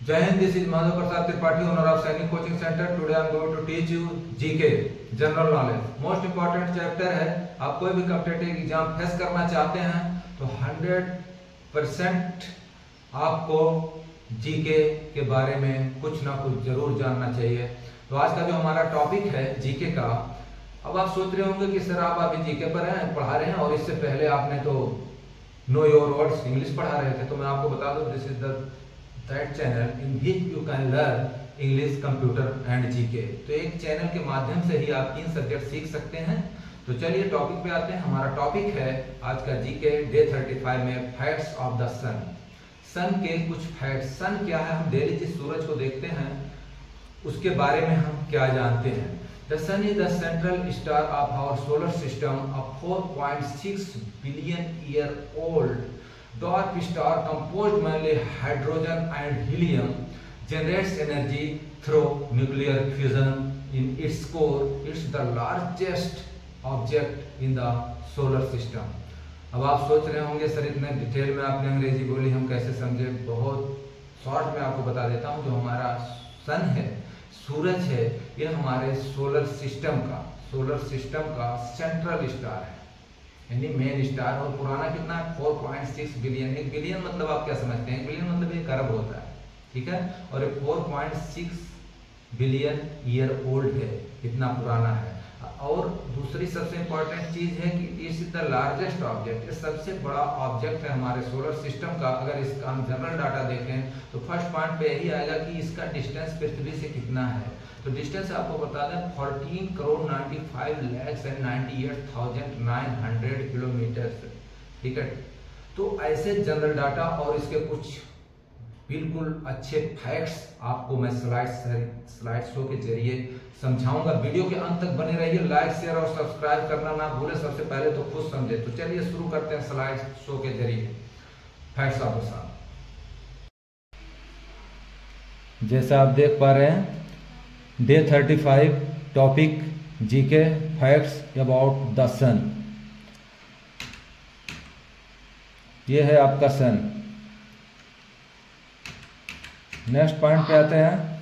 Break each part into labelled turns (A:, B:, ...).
A: जय Hind, this is Madhav Prasad Tripathi, owner of Sainik coaching centre. Today I am going to teach you GK, general knowledge. Most important chapter है। आप कोई भी competitive exam face करना चाहते हैं तो 100% आपको जीके के बारे में कुछ ना कुछ जरूर जानना चाहिए। तो आज का जो हमारा टॉपिक है जीके का, अब आप सोच रहे होंगे कि सर आप अभी जीके पर हैं, पढ़ा रहे हैं और इससे पहले आपने तो नो योर वर्ड्स इंग्लिश पढ़ा रहे थे। तो मैं आपको बता दूं, this is that channel in which you can learn English, computer and GK. तो एक चैनल के माध्यम से ही आप 3 सब्जेक्ट सीख सकते हैं। तो चलिए टॉपिक पे आते हैं। हमारा टॉपिक है आज का जीके डे 35 में फैक्ट्स ऑफ द सन। सन के कुछ फैक्ट्स। सन क्या है? हम डेली जिस सूरज को देखते हैं उसके बारे में हम क्या जानते हैं। The sun is the central star of our solar system, a 4.6 billion year old dwarf star composed mainly hydrogen and helium, generates energy through nuclear fusion in its core. It's the largest object in the solar system. अब आप सोच रहे होंगे sir इतने detail में आपने अंग्रेजी बोली, हम कैसे समझे। बहुत शॉर्ट में आपको बता देता हूँ। जो हमारा सन है, सूरज है, ये हमारे सोलर सिस्टम का सेंट्रल स्टार है, यानी मेन स्टार। और पुराना कितना है? 4.6 बिलियन। 1 बिलियन मतलब आप क्या समझते हैं? 1 बिलियन मतलब 1 अरब होता है, ठीक है। और ये 4.6 बिलियन ईयर ओल्ड है, इतना पुराना है। और दूसरी सबसे इंपॉर्टेंट चीज है कि it is the largest object, ये सबसे बड़ा ऑब्जेक्ट है हमारे सोलर सिस्टम का। अगर इसका हम जनरल डाटा देखें तो फर्स्ट पॉइंट पे यही आएगा कि इसका डिस्टेंस पृथ्वी से कितना है। तो डिस्टेंस आपको बता दें 14,95,98,900 किलोमीटर, ठीक है। तो ऐसे जनरल डाटा और इसके कुछ बिल्कुल अच्छे फैक्ट्स आपको मैं स्लाइड शो के जरिए समझाऊंगा। वीडियो के अंत तक बने रहिए। लाइक, शेयर और सब्सक्राइब करना ना भूलें। सबसे पहले तो खुद समझे। तो चलिए शुरू करते हैं स्लाइड शो के जरिए फैक्ट्स ऑफ द सन। जैसा आप देख पा रहे हैं, day 35 topic GK facts about the sun. ये है आपका सन। नेक्स्ट पॉइंट पे आते हैं।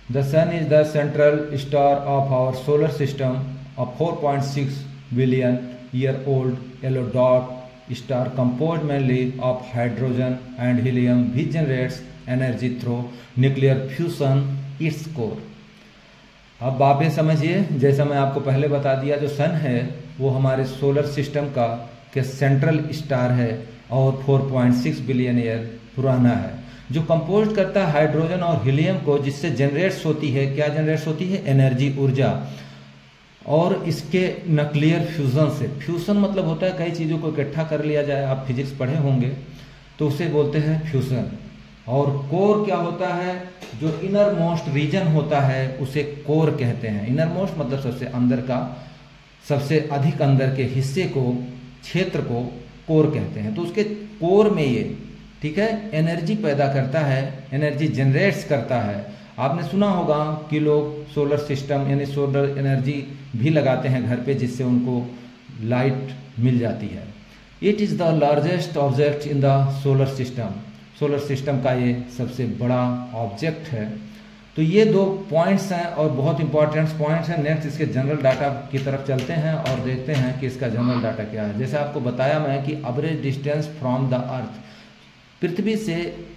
A: The sun is the central star of our solar system, a 4.6 billion year old yellow dot star composed mainly of hydrogen and helium, which generates energy through nuclear fusion its core. अब आप ये समझिए, जैसा मैं आपको पहले बता दिया, जो सन है वो हमारे सोलर सिस्टम का के सेंट्रल स्टार है और 4.6 बिलियन ईयर पुराना है, जो कंपोज करता है हाइड्रोजन और हीलियम को, जिससे जनरेट्स होती है, क्या जनरेट्स होती है? एनर्जी, ऊर्जा। और इसके न्यूक्लियर फ्यूजन से, फ्यूजन मतलब होता है कई चीज़ों को इकट्ठा कर लिया जाए। आप फिजिक्स पढ़े होंगे तो उसे बोलते हैं फ्यूजन। और कोर क्या होता है? जो इनर मोस्ट रीजन होता है उसे कोर कहते हैं। इनर मोस्ट मतलब सबसे अंदर का, सबसे अधिक अंदर के हिस्से को, क्षेत्र को कोर कहते हैं। तो उसके कोर में ये, ठीक है, एनर्जी पैदा करता है, एनर्जी जनरेट्स करता है। आपने सुना होगा कि लोग सोलर सिस्टम यानी सोलर एनर्जी भी लगाते हैं घर पे, जिससे उनको लाइट मिल जाती है। It is the largest object in the solar system. Solar system का ये सबसे बड़ा ऑब्जेक्ट है। तो ये 2 पॉइंट्स हैं और बहुत इंपॉर्टेंट पॉइंट्स हैं। नेक्स्ट इसके जनरल डाटा की तरफ चलते हैं और देखते हैं कि इसका जनरल डाटा क्या है। जैसे आपको बताया मैं कि average distance from the earth, पृथ्वी से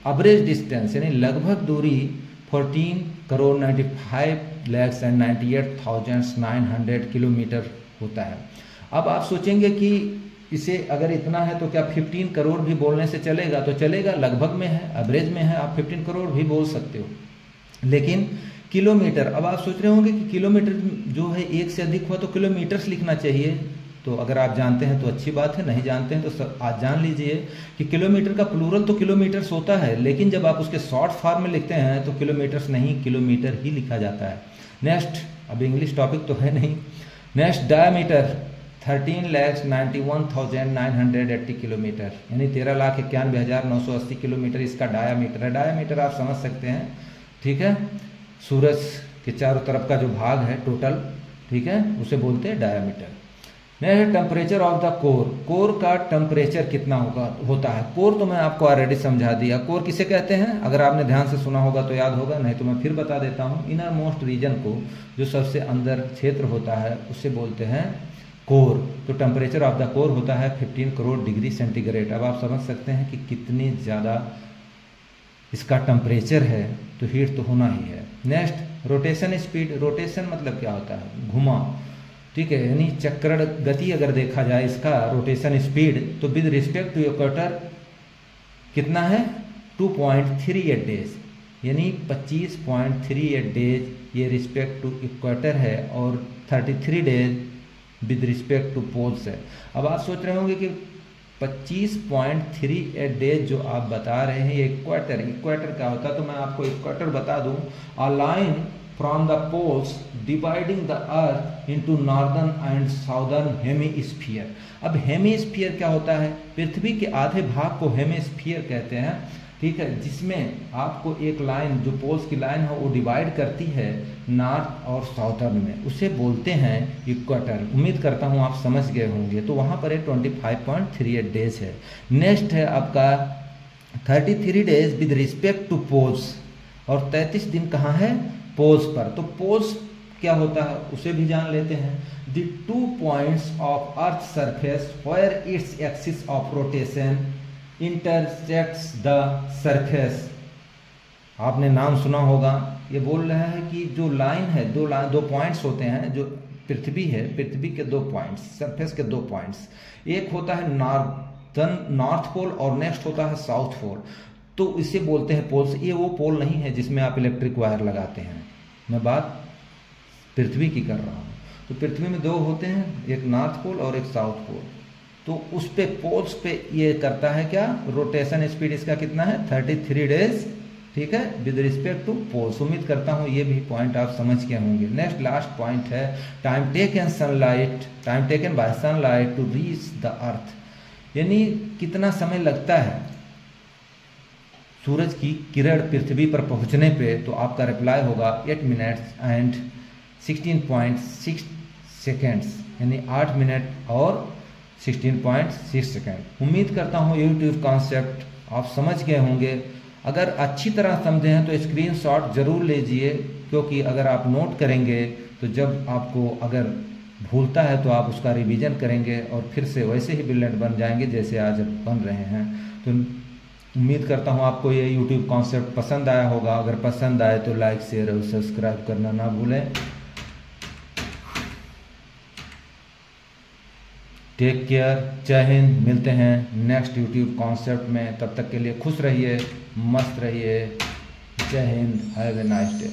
A: एवरेज डिस्टेंस यानी लगभग दूरी 14,95,98,900 किलोमीटर होता है। अब आप सोचेंगे कि इसे अगर इतना है तो क्या 15 करोड़ भी बोलने से चलेगा? तो चलेगा, लगभग में है, एवरेज में है, आप 15 करोड़ भी बोल सकते हो। लेकिन किलोमीटर, अब आप सोच रहे होंगे कि किलोमीटर जो है 1 से अधिक हुआ तो किलोमीटर्स लिखना चाहिए। तो अगर आप जानते हैं तो अच्छी बात है, नहीं जानते हैं तो आज जान लीजिए कि किलोमीटर का प्लूरल तो किलोमीटर्स होता है, लेकिन जब आप उसके शॉर्ट फॉर्म में लिखते हैं तो किलोमीटर्स नहीं, किलोमीटर ही लिखा जाता है। नेक्स्ट, अब इंग्लिश टॉपिक तो है नहीं। नेक्स्ट, डायमीटर 13,91,980 किलोमीटर, यानी 13,91,980 किलोमीटर इसका डायामीटर है। डायामीटर आप समझ सकते हैं, ठीक है, सूरज के चारों तरफ का जो भाग है टोटल, ठीक है, उसे बोलते हैं diameter. Next temperature of the core, core का टेम्परेचर कितना होता है। कोर तो मैं आपको ऑलरेडी समझा दिया, कोर किसे कहते हैं, अगर आपने ध्यान से सुना होगा तो याद होगा, नहीं तो मैं फिर बता देता हूँ। इनर मोस्ट रीजन को, जो सबसे अंदर क्षेत्र होता है, उससे बोलते हैं कोर। तो टेम्परेचर ऑफ द कोर होता है 15 करोड़ डिग्री सेंटीग्रेड। अब आप समझ सकते हैं कि कितनी ज़्यादा इसका टेम्परेचर है, तो हीट तो होना ही है। नेक्स्ट रोटेशन स्पीड, रोटेशन मतलब क्या होता है, घुमा, ठीक है, यानी चक्रण गति अगर देखा जाए इसका रोटेशन स्पीड, तो विद रिस्पेक्ट टू इक्वेटर कितना है 2.38 डेज, यानी 25.38 डेज ये रिस्पेक्ट टू इक्वेटर है, और 33 days with respect to poles है। अब आप सोच रहे होंगे कि 25.38 डेज जो आप बता रहे हैं ये इक्वेटर क्या होता है, तो मैं आपको इक्वेटर बता दूं, a line from the poles dividing the earth into northern and southern hemisphere. अब हेमीस्फीयर क्या होता है, पृथ्वी के आधे भाग को हेमीस्फीयर कहते हैं, ठीक है, जिसमें आपको एक लाइन, जो पोल्स की लाइन है वो डिवाइड करती है नॉर्थ और साउदर्न में, उसे बोलते हैं इक्वेटर। उम्मीद करता हूँ आप समझ गए होंगे। तो वहाँ पर 25.38 डेज है। नेक्स्ट है आपका 33 days with respect to poles, और 33 दिन कहाँ है, पोल्स पर। तो पोल्स क्या होता है उसे भी जान लेते हैं। The 2 points of earth surface where its axis of rotation intersects the surface. आपने नाम सुना होगा, ये बोल रहा है कि जो लाइन है, दो पॉइंट्स होते हैं, जो पृथ्वी है, पृथ्वी के 2 पॉइंट्स, सरफेस के 2 पॉइंट्स, एक होता है नॉर्थ पोल और नेक्स्ट होता है साउथ पोल। तो इसे बोलते हैं पोल्स। ये वो पोल नहीं है जिसमें आप इलेक्ट्रिक वायर लगाते हैं, मैं बात पृथ्वी की कर रहा हूँ। तो पृथ्वी में 2 होते हैं, एक नॉर्थ पोल और एक साउथ पोल। तो उस पे पोल्स पे ये करता है क्या, रोटेशन स्पीड इसका कितना है 33 डेज, ठीक है, विद रिस्पेक्ट टू पोल्स। उम्मीद करता हूँ ये भी पॉइंट आप समझ के होंगे। नेक्स्ट लास्ट पॉइंट है time taken by sunlight to reach the earth, यानी कितना समय लगता है सूरज की किरण पृथ्वी पर पहुंचने पे। तो आपका रिप्लाई होगा 8 मिनट्स एंड 16.6 सेकेंड्स, यानी 8 मिनट और 16.6 सेकेंड। उम्मीद करता हूँ यूट्यूब कॉन्सेप्ट आप समझ गए होंगे। अगर अच्छी तरह समझे हैं तो स्क्रीनशॉट जरूर लीजिए, क्योंकि अगर आप नोट करेंगे तो जब आपको अगर भूलता है तो आप उसका रिवीजन करेंगे और फिर से वैसे ही ब्रिलियंट बन जाएंगे जैसे आज बन रहे हैं। तो उम्मीद करता हूँ आपको ये यूट्यूब कॉन्सेप्ट पसंद आया होगा। अगर पसंद आए तो लाइक, शेयर और सब्सक्राइब करना ना भूलें। टेक केयर, जय हिंद। मिलते हैं नेक्स्ट यूट्यूब कॉन्सेप्ट में, तब तक के लिए खुश रहिए, मस्त रहिए। जय Hind, have a nice day.